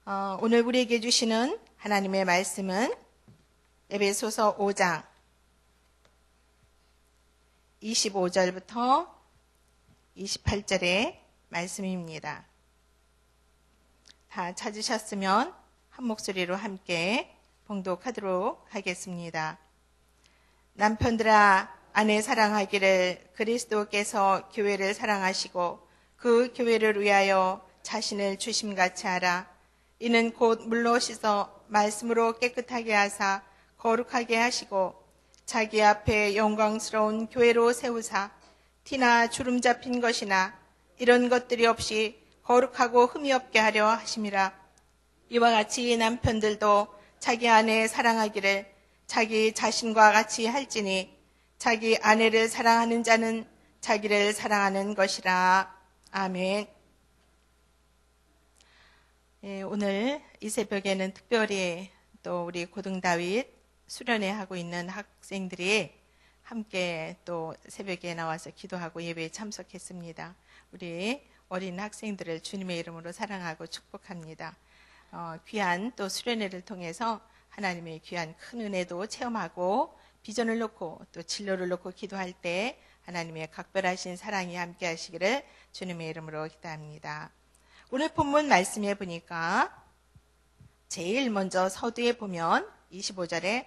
오늘 우리에게 주시는 하나님의 말씀은 에베소서 5장 25절부터 28절의 말씀입니다. 다 찾으셨으면 한 목소리로 함께 봉독하도록 하겠습니다. 남편들아, 아내 사랑하기를 그리스도께서 교회를 사랑하시고 그 교회를 위하여 자신을 주심같이 하라. 이는 곧 물로 씻어 말씀으로 깨끗하게 하사 거룩하게 하시고 자기 앞에 영광스러운 교회로 세우사 티나 주름 잡힌 것이나 이런 것들이 없이 거룩하고 흠이 없게 하려 하심이라. 이와 같이 남편들도 자기 아내 사랑하기를 자기 자신과 같이 할지니 자기 아내를 사랑하는 자는 자기를 사랑하는 것이라. 아멘. 오늘 이 새벽에는 특별히 또 우리 고등다윗 수련회 하고 있는 학생들이 함께 또 새벽에 나와서 기도하고 예배에 참석했습니다. 우리 어린 학생들을 주님의 이름으로 사랑하고 축복합니다. 귀한 또 수련회를 통해서 하나님의 귀한 큰 은혜도 체험하고 비전을 놓고 또 진로를 놓고 기도할 때 하나님의 각별하신 사랑이 함께 하시기를 주님의 이름으로 기도합니다. 오늘 본문 말씀에 보니까 제일 먼저 서두에 보면 25절에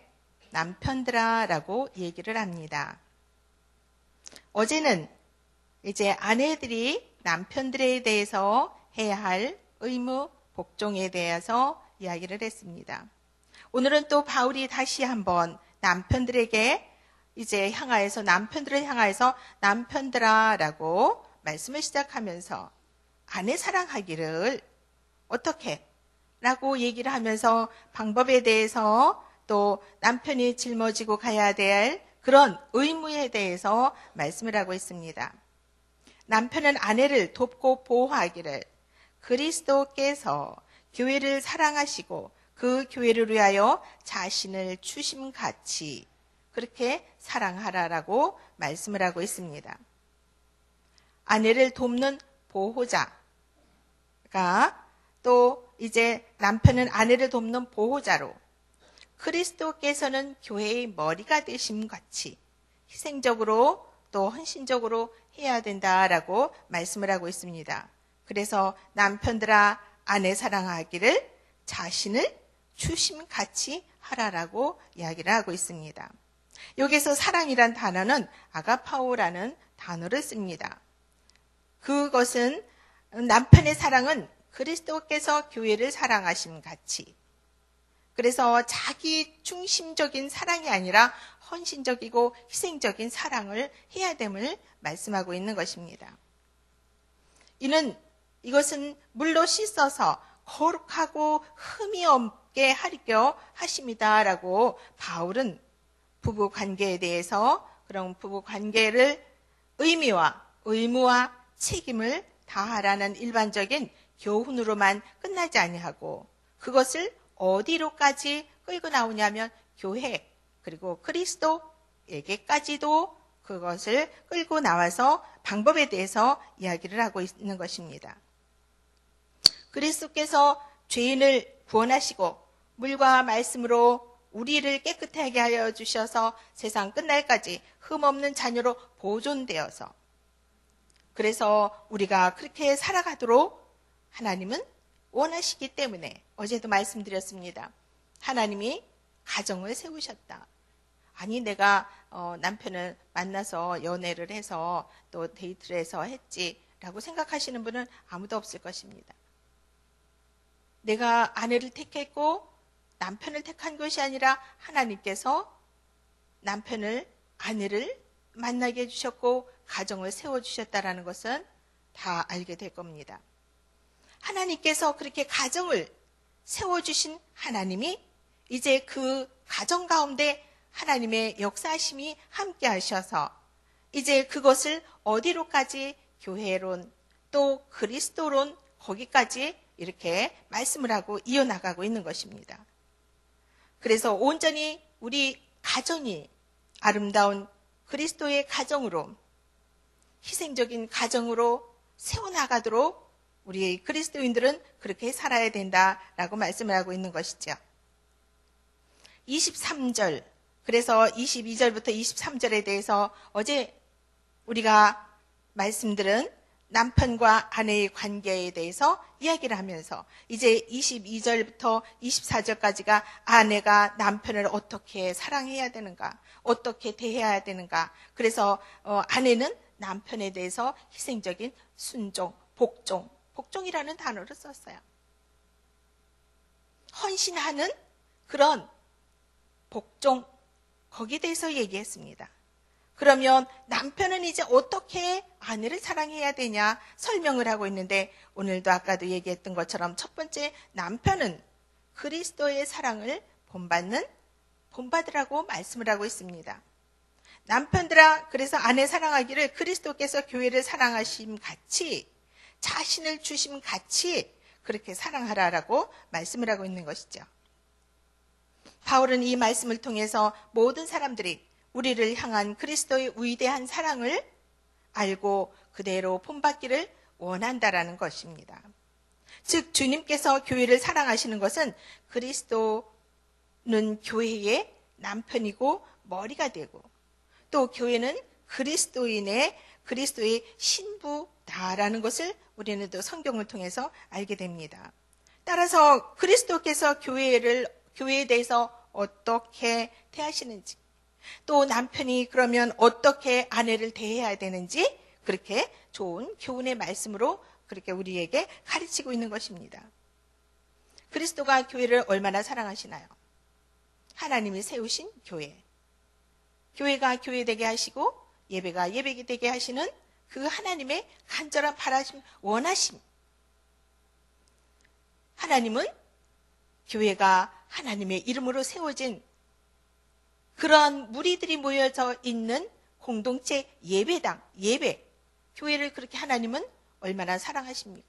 남편들아 라고 얘기를 합니다. 어제는 이제 아내들이 남편들에 대해서 해야 할 의무, 복종에 대해서 이야기를 했습니다. 오늘은 또 바울이 다시 한번 남편들에게 이제 향하여서 남편들을 향하여서 남편들아 라고 말씀을 시작하면서 아내 사랑하기를 어떻게? 라고 얘기를 하면서 방법에 대해서 또 남편이 짊어지고 가야 될 그런 의무에 대해서 말씀을 하고 있습니다. 남편은 아내를 돕고 보호하기를 그리스도께서 교회를 사랑하시고 그 교회를 위하여 자신을 주심같이 그렇게 사랑하라라고 말씀을 하고 있습니다. 아내를 돕는 보호자가 또 이제 남편은 아내를 돕는 보호자로 그리스도께서는 교회의 머리가 되심 같이 희생적으로 또 헌신적으로 해야 된다라고 말씀을 하고 있습니다. 그래서 남편들아 아내 사랑하기를 자신을 주심 같이 하라라고 이야기를 하고 있습니다. 여기서 사랑이란 단어는 아가파오라는 단어를 씁니다. 그것은 남편의 사랑은 그리스도께서 교회를 사랑하심 같이 그래서 자기 중심적인 사랑이 아니라 헌신적이고 희생적인 사랑을 해야 됨을 말씀하고 있는 것입니다. 이것은 물로 씻어서 거룩하고 흠이 없게 하려 하심이다라고 바울은 부부 관계에 대해서 그런 부부 관계를 의미와 의무와 책임을 다하라는 일반적인 교훈으로만 끝나지 아니하고 그것을 어디로까지 끌고 나오냐면 교회 그리고 그리스도에게까지도 그것을 끌고 나와서 방법에 대해서 이야기를 하고 있는 것입니다. 그리스도께서 죄인을 구원하시고 물과 말씀으로 우리를 깨끗하게 하여 주셔서 세상 끝날까지 흠없는 자녀로 보존되어서 그래서 우리가 그렇게 살아가도록 하나님은 원하시기 때문에 어제도 말씀드렸습니다. 하나님이 가정을 세우셨다. 아니 내가 남편을 만나서 연애를 해서 또 데이트를 해서 했지라고 생각하시는 분은 아무도 없을 것입니다. 내가 아내를 택했고 남편을 택한 것이 아니라 하나님께서 남편을 아내를 만나게 해주셨고 가정을 세워주셨다라는 것은 다 알게 될 겁니다. 하나님께서 그렇게 가정을 세워주신 하나님이 이제 그 가정 가운데 하나님의 역사심이 함께 하셔서 이제 그것을 어디로까지 교회론 또 그리스도론 거기까지 이렇게 말씀을 하고 이어나가고 있는 것입니다. 그래서 온전히 우리 가정이 아름다운 그리스도의 가정으로 희생적인 가정으로 세워나가도록 우리 그리스도인들은 그렇게 살아야 된다라고 말씀을 하고 있는 것이죠. 23절, 그래서 22절부터 23절에 대해서 어제 우리가 말씀들은 남편과 아내의 관계에 대해서 이야기를 하면서 이제 22절부터 24절까지가 아내가 남편을 어떻게 사랑해야 되는가, 어떻게 대해야 되는가. 그래서 아내는 남편에 대해서 희생적인 순종, 복종이라는 단어를 썼어요. 헌신하는 그런 복종, 거기에 대해서 얘기했습니다. 그러면 남편은 이제 어떻게 아내를 사랑해야 되냐 설명을 하고 있는데, 오늘도 아까도 얘기했던 것처럼 첫 번째, 남편은 그리스도의 사랑을 본받으라고 말씀을 하고 있습니다. 남편들아, 그래서 아내 사랑하기를 그리스도께서 교회를 사랑하심 같이, 자신을 주심 같이 그렇게 사랑하라라고 말씀을 하고 있는 것이죠. 바울은 이 말씀을 통해서 모든 사람들이 우리를 향한 그리스도의 위대한 사랑을 알고 그대로 본받기를 원한다라는 것입니다. 즉, 주님께서 교회를 사랑하시는 것은 그리스도는 교회의 남편이고 머리가 되고, 또 교회는 그리스도의 신부다라는 것을 우리는 또 성경을 통해서 알게 됩니다. 따라서 그리스도께서 교회에 대해서 어떻게 대하시는지, 또 남편이 그러면 어떻게 아내를 대해야 되는지, 그렇게 좋은 교훈의 말씀으로 그렇게 우리에게 가르치고 있는 것입니다. 그리스도가 교회를 얼마나 사랑하시나요? 하나님이 세우신 교회, 교회가 교회되게 하시고 예배가 예배되게 하시는 그 하나님의 간절한 바라심, 원하심. 하나님은 교회가 하나님의 이름으로 세워진 그런 무리들이 모여져 있는 공동체 예배당, 교회를 그렇게 하나님은 얼마나 사랑하십니까?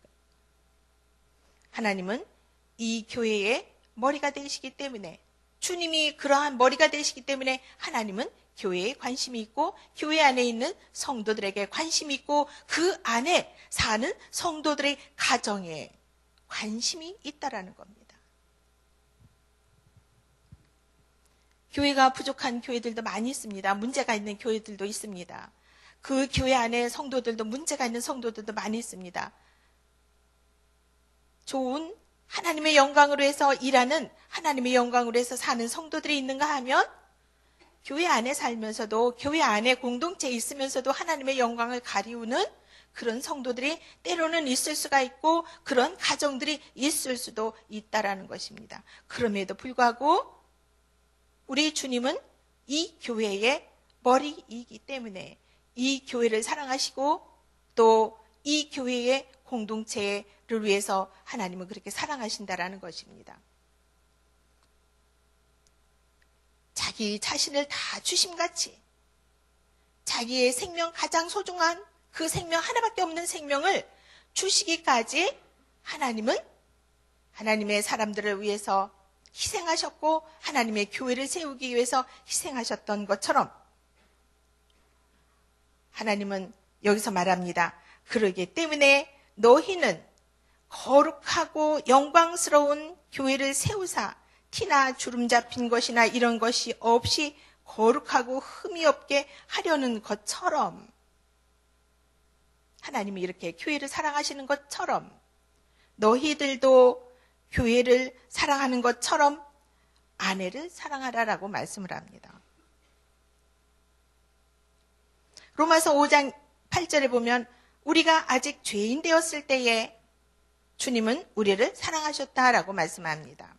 하나님은 이 교회의 머리가 되시기 때문에, 주님이 그러한 머리가 되시기 때문에 하나님은 교회에 관심이 있고, 교회 안에 있는 성도들에게 관심이 있고, 그 안에 사는 성도들의 가정에 관심이 있다라는 겁니다. 교회가 부족한 교회들도 많이 있습니다. 문제가 있는 교회들도 있습니다. 그 교회 안에 성도들도 문제가 있는 성도들도 많이 있습니다. 좋은 하나님의 영광으로 해서 일하는, 하나님의 영광으로 해서 사는 성도들이 있는가 하면, 교회 안에 살면서도, 교회 안에 공동체에 있으면서도 하나님의 영광을 가리우는 그런 성도들이 때로는 있을 수가 있고, 그런 가정들이 있을 수도 있다라는 것입니다. 그럼에도 불구하고 우리 주님은 이 교회의 머리이기 때문에 이 교회를 사랑하시고, 또 이 교회의 공동체를 위해서 하나님은 그렇게 사랑하신다라는 것입니다. 자기 자신을 다 주심같이 자기의 생명, 가장 소중한 그 생명, 하나밖에 없는 생명을 주시기까지 하나님은 하나님의 사람들을 위해서 희생하셨고, 하나님의 교회를 세우기 위해서 희생하셨던 것처럼, 하나님은 여기서 말합니다. 그러기 때문에 너희는 거룩하고 영광스러운 교회를 세우사 티나 주름 잡힌 것이나 이런 것이 없이 거룩하고 흠이 없게 하려는 것처럼, 하나님이 이렇게 교회를 사랑하시는 것처럼 너희들도 교회를 사랑하는 것처럼 아내를 사랑하라라고 말씀을 합니다. 로마서 5장 8절에 보면, 우리가 아직 죄인 되었을 때에 주님은 우리를 사랑하셨다라고 말씀합니다.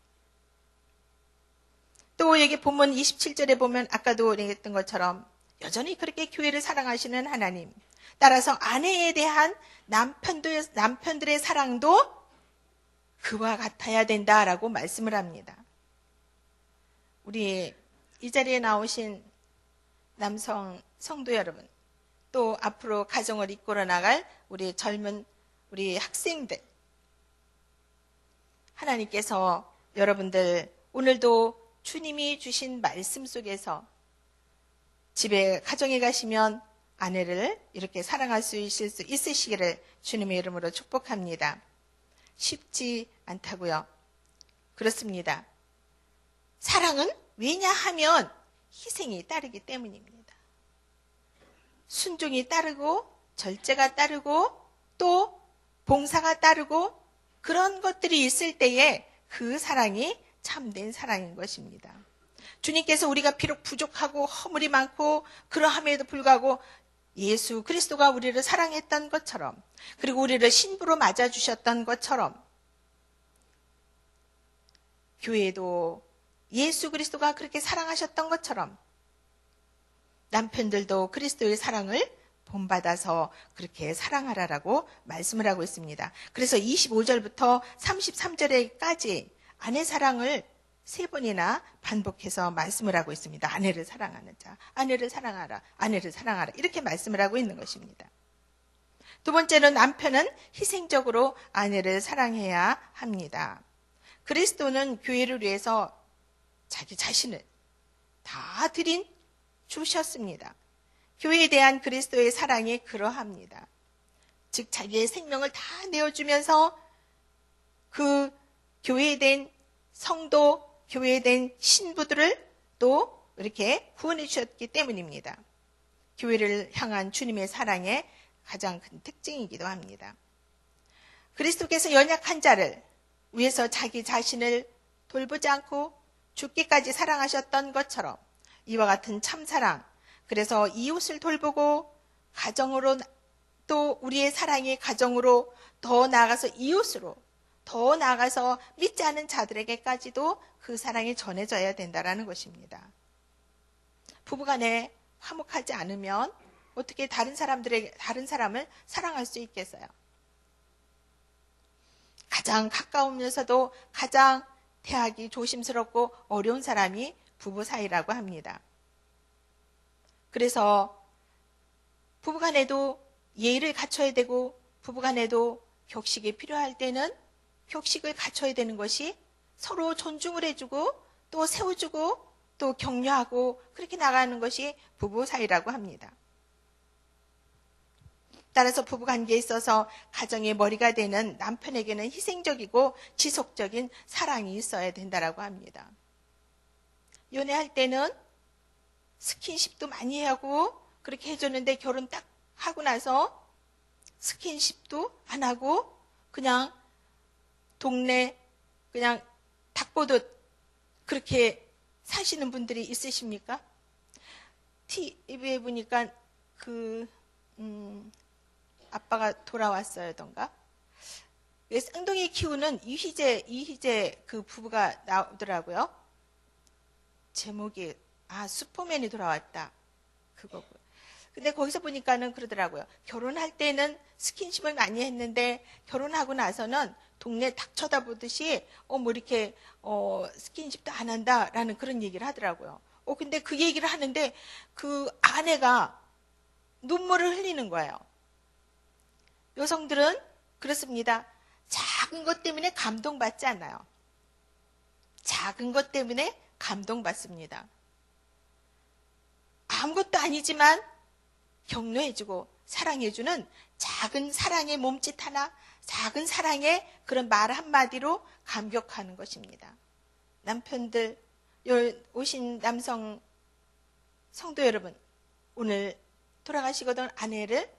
또 여기 본문 27절에 보면 아까도 얘기했던 것처럼 여전히 그렇게 교회를 사랑하시는 하나님, 따라서 아내에 대한 남편들의 사랑도 그와 같아야 된다라고 말씀을 합니다. 우리 이 자리에 나오신 남성 성도 여러분, 또 앞으로 가정을 이끌어 나갈 우리 젊은 우리 학생들, 하나님께서 여러분들 오늘도 주님이 주신 말씀 속에서 집에 가정에 가시면 아내를 이렇게 사랑할 수 있으시기를 주님의 이름으로 축복합니다. 쉽지 않다고요. 그렇습니다. 사랑은 왜냐하면 희생이 따르기 때문입니다. 순종이 따르고 절제가 따르고 또 봉사가 따르고 그런 것들이 있을 때에 그 사랑이 참된 사랑인 것입니다. 주님께서 우리가 비록 부족하고 허물이 많고 그러함에도 불구하고 예수 그리스도가 우리를 사랑했던 것처럼 그리고 우리를 신부로 맞아주셨던 것처럼 교회도 예수 그리스도가 그렇게 사랑하셨던 것처럼 남편들도 그리스도의 사랑을 본받아서 그렇게 사랑하라라고 말씀을 하고 있습니다. 그래서 25절부터 33절에까지 아내 사랑을 3번이나 반복해서 말씀을 하고 있습니다. 아내를 사랑하는 자, 아내를 사랑하라, 아내를 사랑하라 이렇게 말씀을 하고 있는 것입니다. 두 번째는 남편은 희생적으로 아내를 사랑해야 합니다. 그리스도는 교회를 위해서 자기 자신을 다 드린 주셨습니다. 교회에 대한 그리스도의 사랑이 그러합니다. 즉 자기의 생명을 다 내어주면서 그 교회에 된 성도, 교회에 된 신부들을 또 이렇게 구원해 주셨기 때문입니다. 교회를 향한 주님의 사랑의 가장 큰 특징이기도 합니다. 그리스도께서 연약한 자를 위해서 자기 자신을 돌보지 않고 죽기까지 사랑하셨던 것처럼 이와 같은 참사랑, 그래서 이웃을 돌보고 가정으로 또 우리의 사랑이 가정으로 더 나아가서 이웃으로 더 나아가서 믿지 않은 자들에게까지도 그 사랑이 전해져야 된다는 것입니다. 부부간에 화목하지 않으면 어떻게 다른 사람을 사랑할 수 있겠어요? 가장 가까우면서도 가장 대하기 조심스럽고 어려운 사람이 부부 사이라고 합니다. 그래서 부부간에도 예의를 갖춰야 되고 부부간에도 격식이 필요할 때는 격식을 갖춰야 되는 것이 서로 존중을 해주고 또 세워주고 또 격려하고 그렇게 나가는 것이 부부 사이라고 합니다. 따라서 부부관계에 있어서 가정의 머리가 되는 남편에게는 희생적이고 지속적인 사랑이 있어야 된다고 합니다. 연애할 때는 스킨십도 많이 하고 그렇게 해줬는데 결혼 딱 하고 나서 스킨십도 안 하고 그냥 동네 그냥 닭 보듯 그렇게 사시는 분들이 있으십니까? TV에 보니까 아빠가 돌아왔어요던가 쌍둥이 키우는 이희재 그 부부가 나오더라고요. 제목이 슈퍼맨이 돌아왔다 그거고. 근데 거기서 보니까는 그러더라고요. 결혼할 때는 스킨십을 많이 했는데 결혼하고 나서는 동네 닭 쳐다보듯이 뭐 이렇게 스킨십도 안 한다라는 그런 얘기를 하더라고요. 근데 그 얘기를 하는데 그 아내가 눈물을 흘리는 거예요. 여성들은 그렇습니다. 작은 것 때문에 감동받지 않아요. 작은 것 때문에 감동받습니다. 아무것도 아니지만 격려해주고 사랑해주는 작은 사랑의 몸짓 하나, 작은 사랑의 그런 말 한마디로 감격하는 것입니다. 남편들, 오신 남성 성도 여러분, 오늘 돌아가시거든 아내를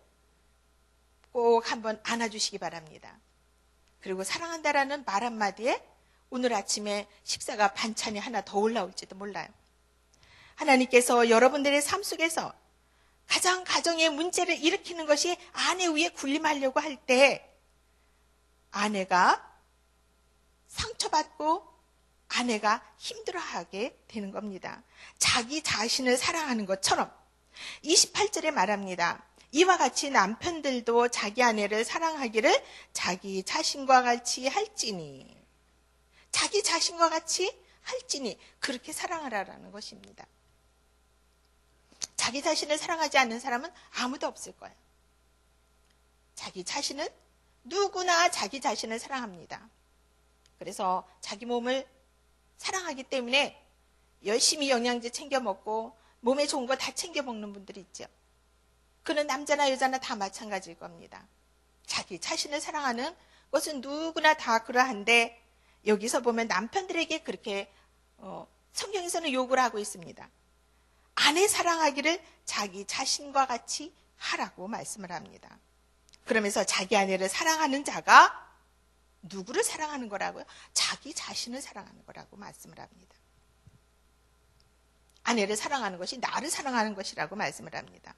꼭 한번 안아주시기 바랍니다. 그리고 사랑한다라는 말 한마디에 오늘 아침에 식사가 반찬이 하나 더 올라올지도 몰라요. 하나님께서 여러분들의 삶 속에서 가장 가정의 문제를 일으키는 것이 아내 위에 군림하려고 할 때 아내가 상처받고 아내가 힘들어하게 되는 겁니다. 자기 자신을 사랑하는 것처럼 28절에 말합니다. 이와 같이 남편들도 자기 아내를 사랑하기를 자기 자신과 같이 할지니 자기 자신과 같이 할지니 그렇게 사랑하라라는 것입니다. 자기 자신을 사랑하지 않는 사람은 아무도 없을 거예요. 자기 자신은 누구나 자기 자신을 사랑합니다. 그래서 자기 몸을 사랑하기 때문에 열심히 영양제 챙겨 먹고 몸에 좋은 거 다 챙겨 먹는 분들이 있죠. 그는 남자나 여자나 다 마찬가지일 겁니다. 자기 자신을 사랑하는 그것은 누구나 다 그러한데 여기서 보면 남편들에게 그렇게 성경에서는 요구를 하고 있습니다. 아내 사랑하기를 자기 자신과 같이 하라고 말씀을 합니다. 그러면서 자기 아내를 사랑하는 자가 누구를 사랑하는 거라고요? 자기 자신을 사랑하는 거라고 말씀을 합니다. 아내를 사랑하는 것이 나를 사랑하는 것이라고 말씀을 합니다.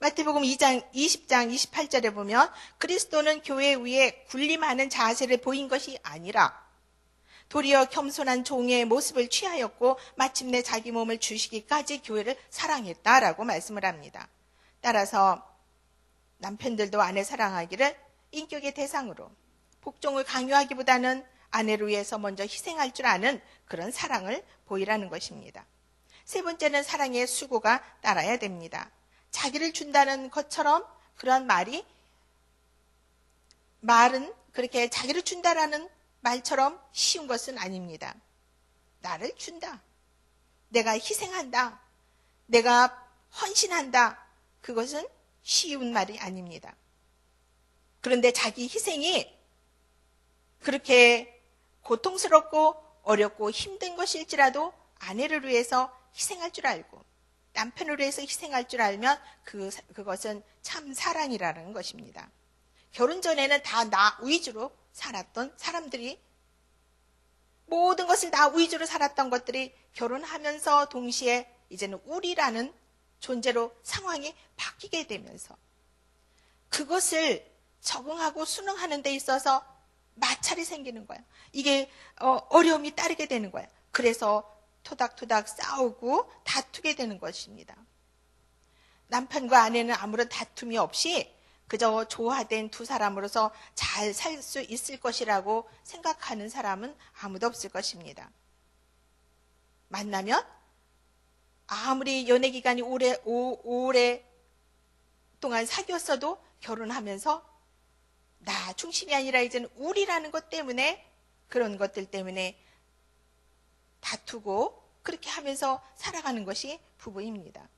마태복음 2장 20장 28절에 보면 그리스도는 교회 위에 군림하는 자세를 보인 것이 아니라 도리어 겸손한 종의 모습을 취하였고 마침내 자기 몸을 주시기까지 교회를 사랑했다라고 말씀을 합니다. 따라서 남편들도 아내 사랑하기를 인격의 대상으로 복종을 강요하기보다는 아내를 위해서 먼저 희생할 줄 아는 그런 사랑을 보이라는 것입니다. 세 번째는 사랑의 수고가 따라야 됩니다. 자기를 준다는 것처럼 그런 말은 그렇게 자기를 준다라는 말처럼 쉬운 것은 아닙니다. 나를 준다. 내가 희생한다. 내가 헌신한다. 그것은 쉬운 말이 아닙니다. 그런데 자기 희생이 그렇게 고통스럽고 어렵고 힘든 것일지라도 아내를 위해서 희생할 줄 알고 남편을 위해서 희생할 줄 알면 그것은 참 사랑이라는 것입니다. 결혼 전에는 다 나 위주로 살았던 사람들이 모든 것을 나 위주로 살았던 것들이 결혼하면서 동시에 이제는 우리라는 존재로 상황이 바뀌게 되면서 그것을 적응하고 순응하는 데 있어서 마찰이 생기는 거예요. 이게 어려움이 따르게 되는 거예요. 그래서 토닥토닥 싸우고 다투게 되는 것입니다. 남편과 아내는 아무런 다툼이 없이 그저 조화된 두 사람으로서 잘 살 수 있을 것이라고 생각하는 사람은 아무도 없을 것입니다. 만나면 아무리 연애 기간이 오래 동안 사귀었어도 결혼하면서 나 중심이 아니라 이제는 우리라는 것 때문에 그런 것들 때문에 다투고 그렇게 하면서 살아가는 것이 부부입니다.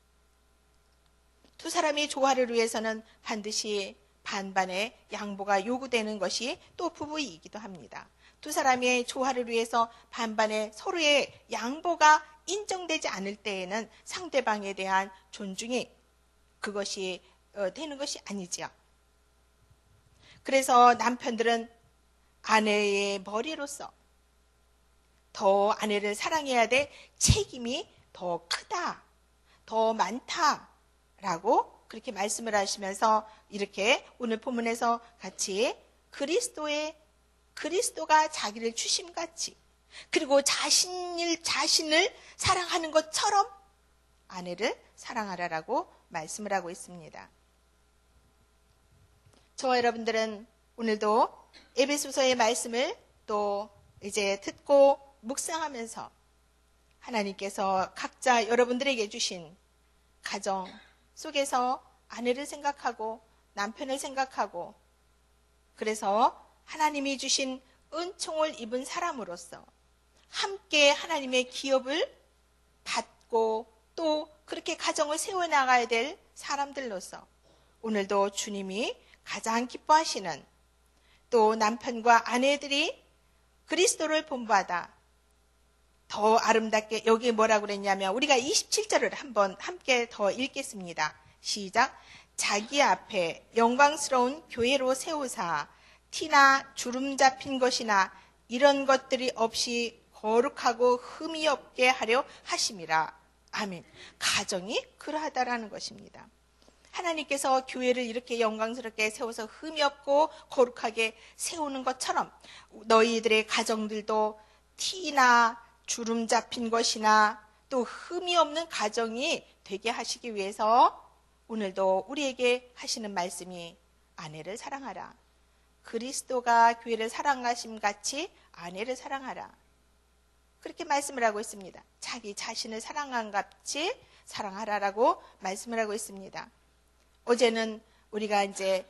두 사람이 조화를 위해서는 반드시 반반의 양보가 요구되는 것이 또 부부이기도 합니다. 두 사람의 조화를 위해서 반반의 서로의 양보가 인정되지 않을 때에는 상대방에 대한 존중이 그것이 되는 것이 아니지요. 그래서 남편들은 아내의 머리로서 더 아내를 사랑해야 될 책임이 더 크다, 더 많다라고 그렇게 말씀을 하시면서 이렇게 오늘 본문에서 같이 그리스도가 자기를 주심같이 그리고 자신을 사랑하는 것처럼 아내를 사랑하라라고 말씀을 하고 있습니다. 저와 여러분들은 오늘도 에베소서의 말씀을 또 이제 듣고 묵상하면서 하나님께서 각자 여러분들에게 주신 가정 속에서 아내를 생각하고 남편을 생각하고 그래서 하나님이 주신 은총을 입은 사람으로서 함께 하나님의 기업을 받고 또 그렇게 가정을 세워나가야 될 사람들로서 오늘도 주님이 가장 기뻐하시는 또 남편과 아내들이 그리스도를 본받아 더 아름답게 여기 뭐라고 그랬냐면 우리가 27절을 한번 함께 더 읽겠습니다. 시작. 자기 앞에 영광스러운 교회로 세우사 티나 주름 잡힌 것이나 이런 것들이 없이 거룩하고 흠이 없게 하려 하심이라. 아멘. 가정이 그러하다라는 것입니다. 하나님께서 교회를 이렇게 영광스럽게 세워서 흠이 없고 거룩하게 세우는 것처럼 너희들의 가정들도 티나 주름 잡힌 것이나 또 흠이 없는 가정이 되게 하시기 위해서 오늘도 우리에게 하시는 말씀이 아내를 사랑하라. 그리스도가 교회를 사랑하심 같이 아내를 사랑하라. 그렇게 말씀을 하고 있습니다. 자기 자신을 사랑한 같이 사랑하라라고 말씀을 하고 있습니다. 어제는 우리가 이제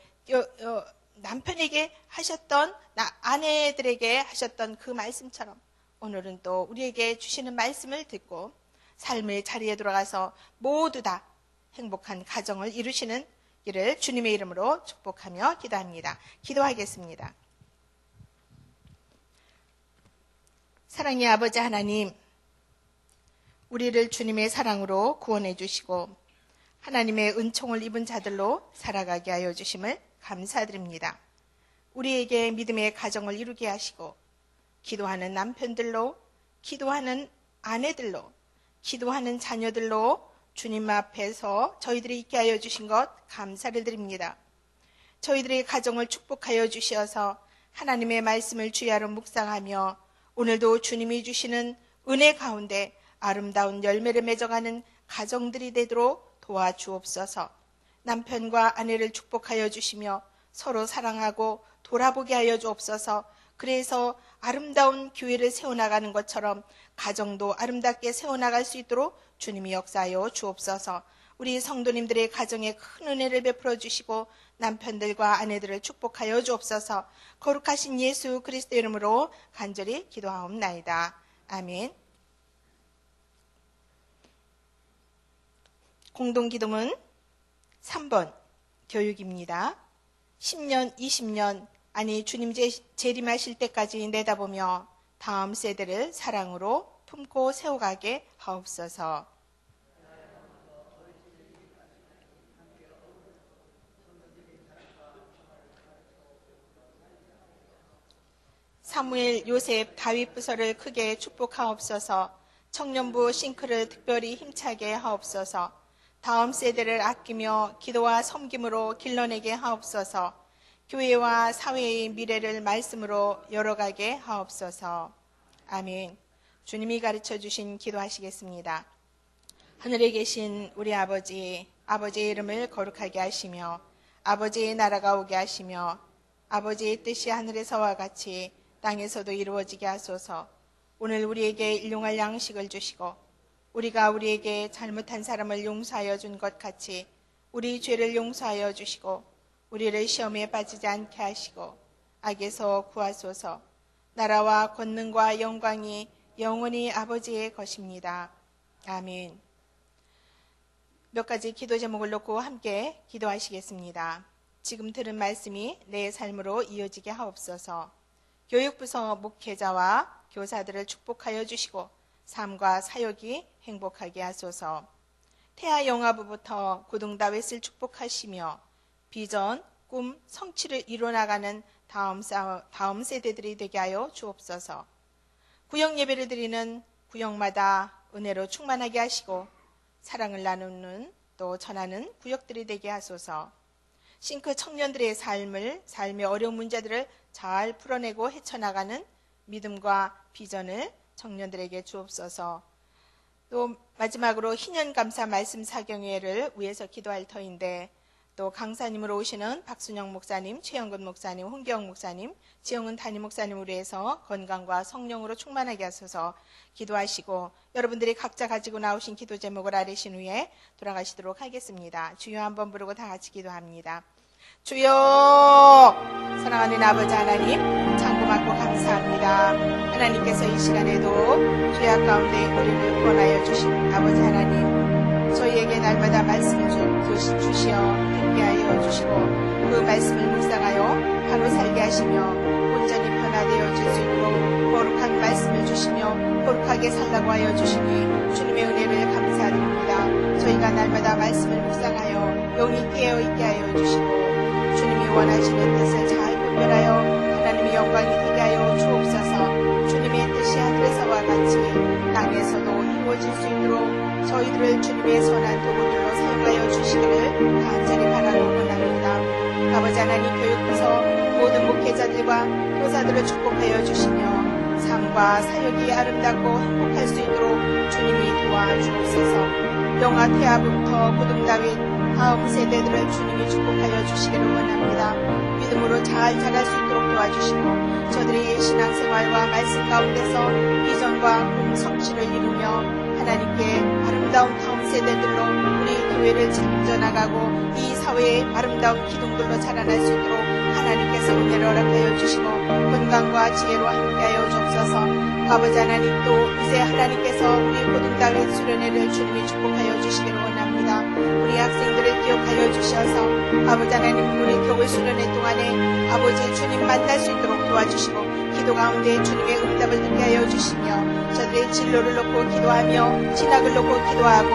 남편에게 하셨던 아내들에게 하셨던 그 말씀처럼 오늘은 또 우리에게 주시는 말씀을 듣고 삶의 자리에 돌아가서 모두 다 행복한 가정을 이루시는 일을 주님의 이름으로 축복하며 기도합니다. 기도하겠습니다. 사랑의 아버지 하나님, 우리를 주님의 사랑으로 구원해 주시고 하나님의 은총을 입은 자들로 살아가게 하여 주심을 감사드립니다. 우리에게 믿음의 가정을 이루게 하시고 기도하는 남편들로, 기도하는 아내들로, 기도하는 자녀들로 주님 앞에서 저희들이 있게 하여 주신 것 감사를 드립니다. 저희들의 가정을 축복하여 주셔서 하나님의 말씀을 주야로 묵상하며 오늘도 주님이 주시는 은혜 가운데 아름다운 열매를 맺어가는 가정들이 되도록 도와주옵소서. 남편과 아내를 축복하여 주시며 서로 사랑하고 돌아보게 하여 주옵소서. 그래서 아름다운 교회를 세워나가는 것처럼 가정도 아름답게 세워나갈 수 있도록 주님이 역사하여 주옵소서. 우리 성도님들의 가정에 큰 은혜를 베풀어 주시고 남편들과 아내들을 축복하여 주옵소서. 거룩하신 예수 그리스도 이름으로 간절히 기도하옵나이다. 아멘. 공동기도문 3번 교육입니다. 10년, 20년 아니 주님 재림하실 때까지 내다보며 다음 세대를 사랑으로 품고 세워가게 하옵소서. 사무엘, 요셉, 다윗 부서를 크게 축복하옵소서. 청년부 싱크를 특별히 힘차게 하옵소서. 다음 세대를 아끼며 기도와 섬김으로 길러내게 하옵소서. 교회와 사회의 미래를 말씀으로 열어가게 하옵소서. 아멘. 주님이 가르쳐 주신 기도하시겠습니다. 하늘에 계신 우리 아버지, 아버지의 이름을 거룩하게 하시며 아버지의 나라가 오게 하시며 아버지의 뜻이 하늘에서와 같이 땅에서도 이루어지게 하소서. 오늘 우리에게 일용할 양식을 주시고 우리가 우리에게 잘못한 사람을 용서하여 준 것 같이 우리 죄를 용서하여 주시고 우리를 시험에 빠지지 않게 하시고 악에서 구하소서. 나라와 권능과 영광이 영원히 아버지의 것입니다. 아멘. 몇 가지 기도 제목을 놓고 함께 기도하시겠습니다. 지금 들은 말씀이 내 삶으로 이어지게 하옵소서. 교육부서 목회자와 교사들을 축복하여 주시고 삶과 사역이 행복하게 하소서. 태아 영아부부터 고등다윗을 축복하시며 비전, 꿈, 성취를 이뤄나가는 다음 세대들이 되게 하여 주옵소서. 구역 예배를 드리는 구역마다 은혜로 충만하게 하시고 사랑을 나누는 또 전하는 구역들이 되게 하소서. 싱크 청년들의 삶의 어려운 문제들을 잘 풀어내고 헤쳐나가는 믿음과 비전을 청년들에게 주옵소서. 또 마지막으로 희년감사 말씀 사경회를 위해서 기도할 터인데 또 강사님으로 오시는 박순영 목사님, 최영근 목사님, 홍경 목사님, 지영은 담임 목사님으로 해서 건강과 성령으로 충만하게 하소서 기도하시고 여러분들이 각자 가지고 나오신 기도 제목을 아뢰신 후에 돌아가시도록 하겠습니다. 주여 한번 부르고 다 같이 기도합니다. 주여, 사랑하는 아버지 하나님, 참고받고 감사합니다. 하나님께서 이 시간에도 죄악 가운데 우리를 구원하여 주신 아버지 하나님, 저희에게 날마다 말씀을 주시어 함께하여 주시고 그 말씀을 묵상하여 바로 살게 하시며 온전히 변화되어 질 수 있도록 거룩한 말씀을 주시며 거룩하게 살라고 하여 주시니 주님의 은혜를 감사드립니다. 저희가 날마다 말씀을 묵상하여 영이 깨어 있게 하여 주시고 주님이 원하시는 뜻을 잘 분별하여 하나님의 영광이 되게 하여 주옵소서. 주님의 뜻이 하늘에서와 같이 땅에서도 이루어질 수 있도록 저희들을 주님의 선한 도구들로 사용하여 주시기를 간절히 바라고 원합니다. 아버지 하나님, 교육부서 모든 목회자들과 교사들을 축복하여 주시며 삶과 사역이 아름답고 행복할 수 있도록 주님이 도와주옵소서. 영아 태아부터 고등다윗 다음 세대들을 주님이 축복하여 주시기를 원합니다. 믿음으로 잘 자랄 수 있도록 도와주시고 저들의 신앙생활과 말씀 가운데서 비전과 꿈 성취를 이루며 하나님께 아름다운 다음 세대들로 우리 교회를 책임져 나가고 이 사회의 아름다운 기둥들로 자라날 수 있도록 하나님께서 은혜를 허락하여 주시고 건강과 지혜로 함께하여 주옵소서. 아버지 하나님, 또 이제 하나님께서 우리 고등다윗 수련회를 주님이 축복하여 주시기를 원합니다. 우리 학생들을 기억하여 주셔서 아버지 하나님, 우리 교회 수련회 동안에 아버지 주님 만날 수 있도록 도와주시고 기도 가운데 주님의 응답을 듣게 하여 주시며 저들의 진로를 놓고 기도하며 신학을 놓고 기도하고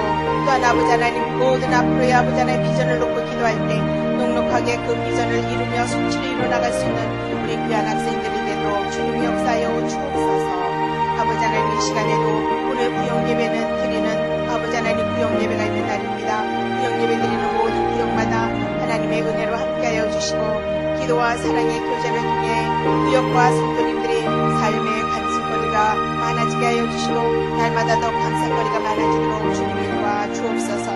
또한 아버지 하나님 모든 앞으로의 아버지 하나님 비전을 놓고 기도할 때 넉넉하게 그 비전을 이루며 성취를 이뤄나갈 수 있는 우리 귀한 학생들이 되도록 주님이 역사하여 주옵소서. 아버지 하나님 이 시간에도 오늘 구역예배는 드리는 아버지 하나님 구역예배가 있는 날입니다. 구역예배 드리는 모든 구역마다 하나님의 은혜로 함께하여 주시고 기도와 사랑의 교제를 통해 구역과 성도님들이 삶의 간증거리가 많아지게 하여 주시고 날마다 더 감사거리가 많아지도록 주님이 도와주옵소서.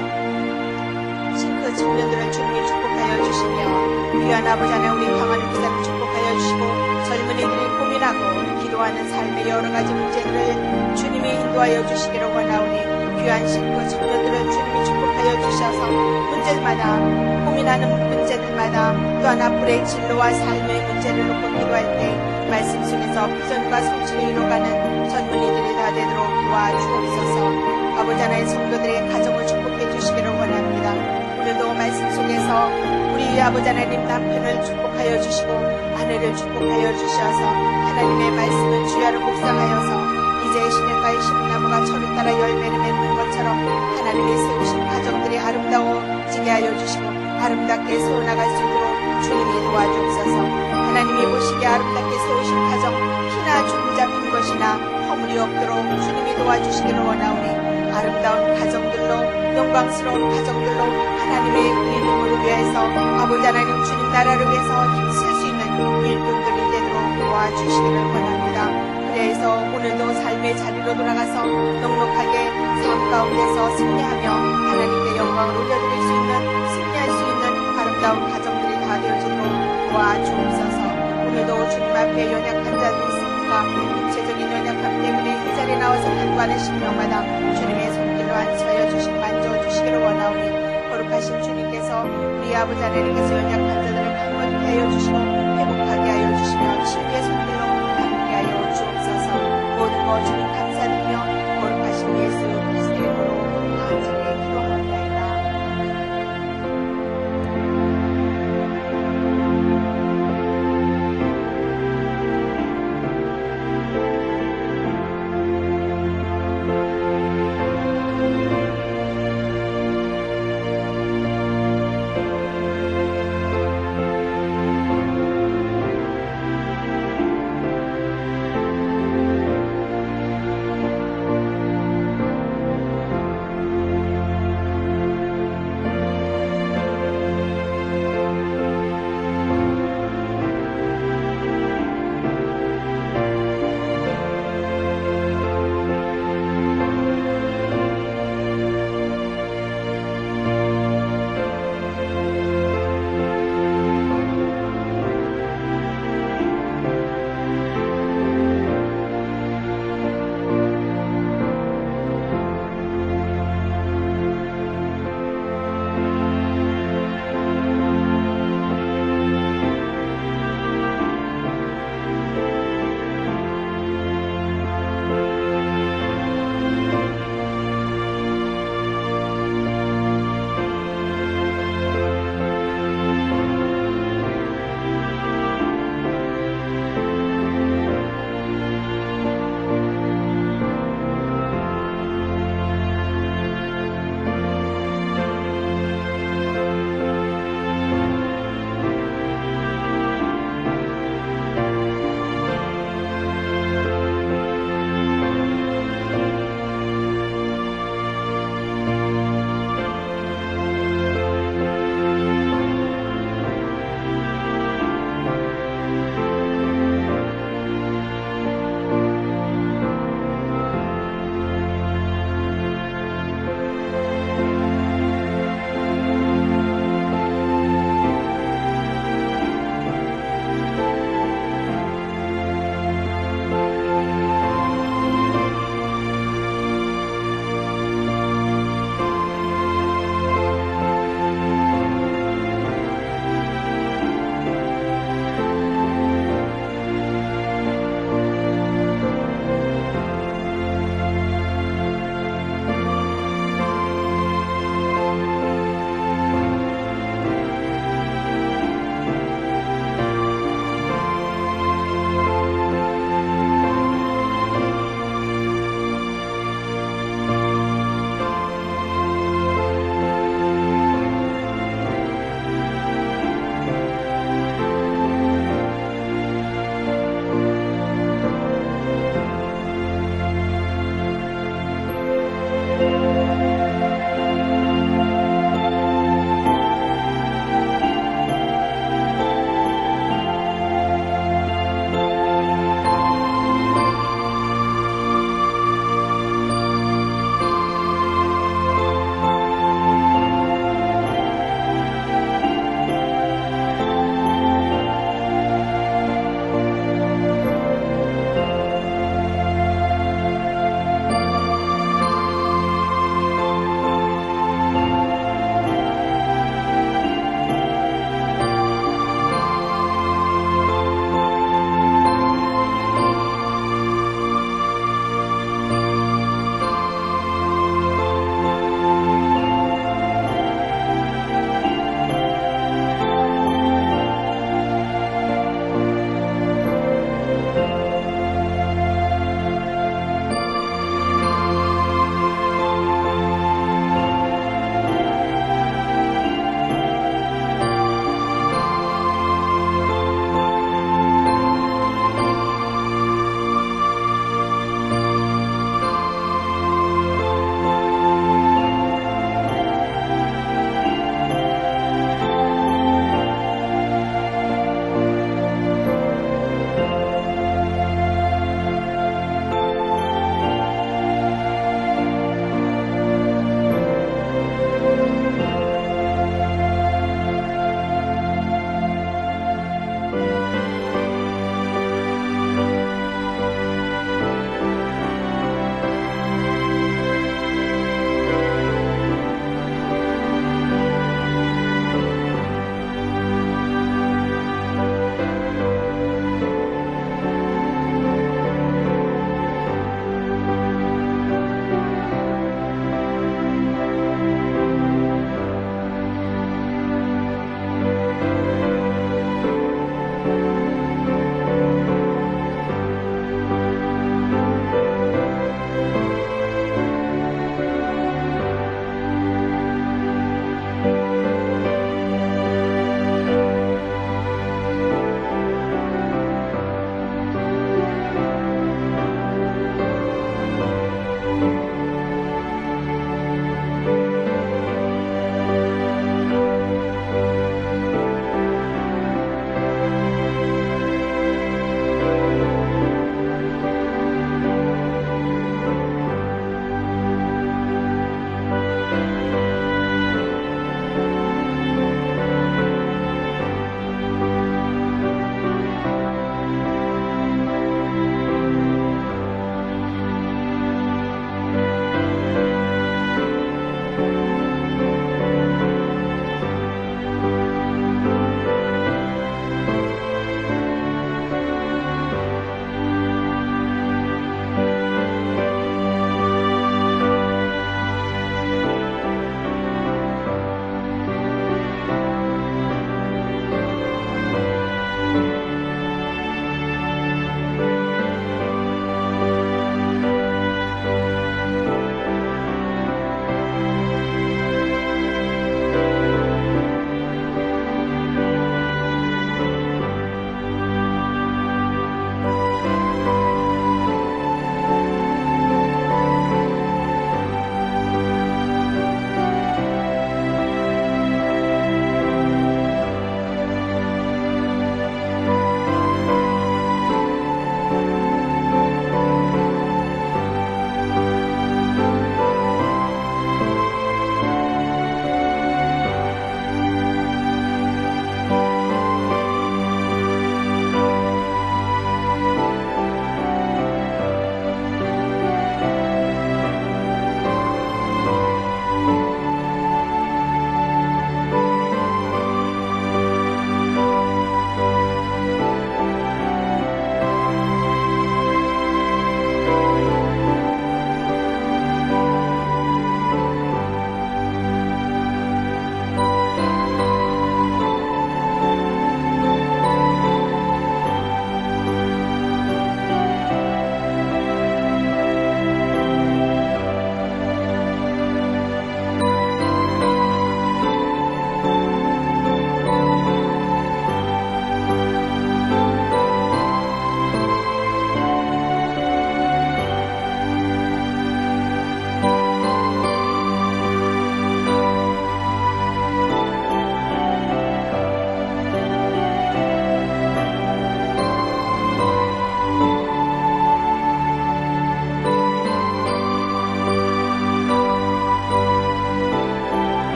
싱크 청년들을 주님이 축복하여 주시며 귀한 아버지 하나님 우리 강하는 기사를 축복하여 주시고 젊은이들이 고민하고 기도하는 삶의 여러 가지 문제들을 주님이 인도하여 주시기를 원하오니 귀한 싱크 청년들을 주님이 축복하여 주셔서 문제마다 고민하는 문제들마다 또한 앞으로의 진로와 삶의 문제를 놓고 기도할 때 말씀 속에서 비전과 성취를 이뤄가는 젊은이들이 다 되도록 도와주옵소서. 아버지 하나님 성도들의 가정을 축복해 주시기를 원합니다. 오늘도 말씀 속에서 우리 아버지 하나님 남편을 축복하여 주시고 아내를 축복하여 주셔서 하나님의 말씀을 주야로 묵상하여서 이제 시냇가의 심나무가 철을 따라 열매를 맺는 것처럼 하나님이 세우신 가정들이 아름다워지게 하여 주시고 아름답게 세워나갈 수 있도록 주님이 도와주옵소서. 하나님이 보시기에 아름답게 세우신 가정 피나 주름 잡힌 것이나 허물이 없도록 주님이 도와주시기를 원하오니 아름다운 가정들로 영광스러운 가정들로 하나님의 이름을 위해서 아버지 하나님 주님 나라를 위해서 힘쓸 수 있는 일꾼들이 되도록 도와주시기를 원합니다. 그래서 오늘도 삶의 자리로 돌아가서 넉넉하게 삶 가운데서 승리하며 하나님께 영광을 올려드릴 수 있는 승리할 수 있는 아름다운 가정들이 다 되어지도록 도와주옵소서. 오늘도 주님 앞에 연약한 자들이 있습니까? 육체적인 연약함 때문에 이 자리에 나와서 간구하는 심령마다 주님의 손길로 안수하여 주시고 만져주시기를 원하오니 거룩하신 주님께서 우리 아버지 하나님께서 연약한 자들을 강건케 하여 주시고 회복하게 하여 주시며 치유의 손길로 함께하여 주옵소서. 모든 것 주님 감사드리며 거룩하신 예수 그리스도의 이름으로 간절히 기도합니다.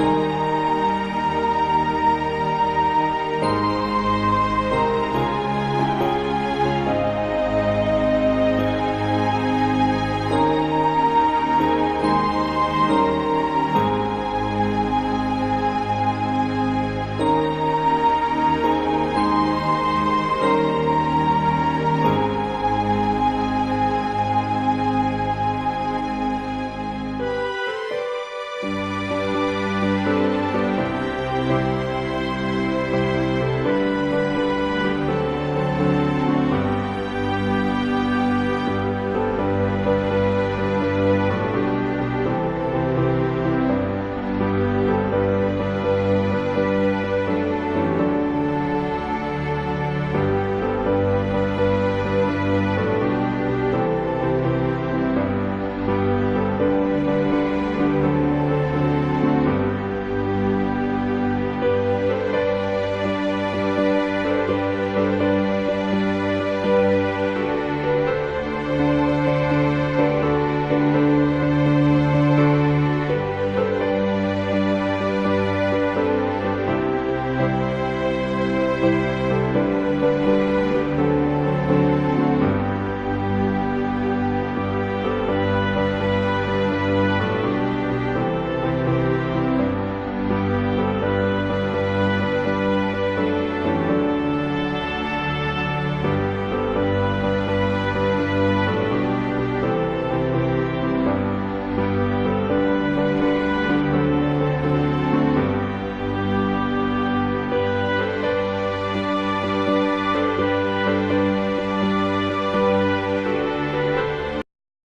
감사합니다.